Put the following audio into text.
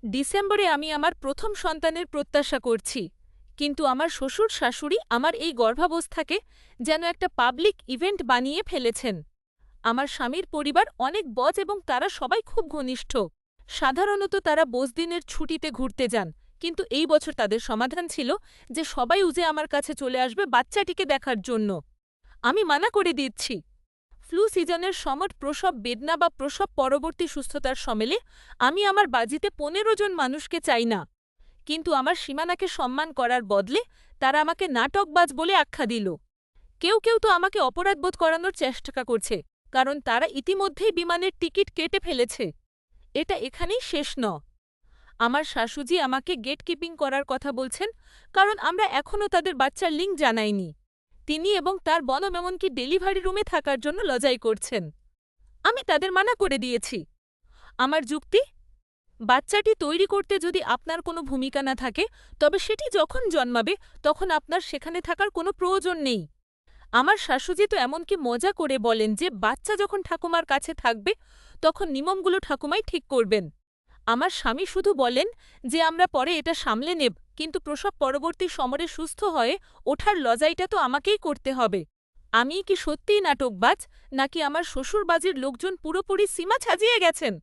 ডিসেম্বরে আমি আমার প্রথম সন্তানের প্রত্যাশা করছি, কিন্তু আমার শ্বশুর শাশুড়ি আমার এই গর্ভাবস্থাকে যেন একটা পাবলিক ইভেন্ট বানিয়ে ফেলেছেন। আমার স্বামীর পরিবার অনেক বজ এবং তারা সবাই খুব ঘনিষ্ঠ। সাধারণত তারা বড়দিনের ছুটিতে ঘুরতে যান, কিন্তু এই বছর তাদের সমাধান ছিল যে সবাই উজে আমার কাছে চলে আসবে বাচ্চাটিকে দেখার জন্য। আমি মানা করে দিচ্ছি। ফ্লু সিজনের সময় প্রসব বেদনা বা প্রসব পরবর্তী সুস্থতার সমেলে আমি আমার বাজিতে ১৫ জন মানুষকে চাই না, কিন্তু আমার সীমানাকে সম্মান করার বদলে তারা আমাকে নাটকবাজ বলে আখ্যা দিল। কেউ কেউ তো আমাকে অপরাধবোধ করানোর চেষ্টা করছে, কারণ তারা ইতিমধ্যেই বিমানের টিকিট কেটে ফেলেছে। এটা এখানেই শেষ ন। আমার শাশুজি আমাকে গেট কিপিং করার কথা বলছেন, কারণ আমরা এখনও তাদের বাচ্চার লিঙ্ক জানাইনি। তিনি এবং তার বনম এমনকি ডেলিভারি রুমে থাকার জন্য লজাই করছেন। আমি তাদের মানা করে দিয়েছি। আমার যুক্তি, বাচ্চাটি তৈরি করতে যদি আপনার কোনো ভূমিকা না থাকে, তবে সেটি যখন জন্মাবে তখন আপনার সেখানে থাকার কোনো প্রয়োজন নেই। আমার শাশুজি তো এমনকি মজা করে বলেন যে বাচ্চা যখন ঠাকুমার কাছে থাকবে তখন নিমমগুলো ঠাকুমাই ঠিক করবেন। আমার স্বামী শুধু বলেন যে আমরা পরে এটা সামলে নেব, কিন্তু প্রসব পরবর্তী সমরে সুস্থ হয়ে ওঠার লজাইটা তো আমাকেই করতে হবে। আমি কি সত্যিই নাটকবাজ, নাকি আমার শ্বশুরবাজির লোকজন পুরোপুরি সীমা ছাজিয়ে গেছেন?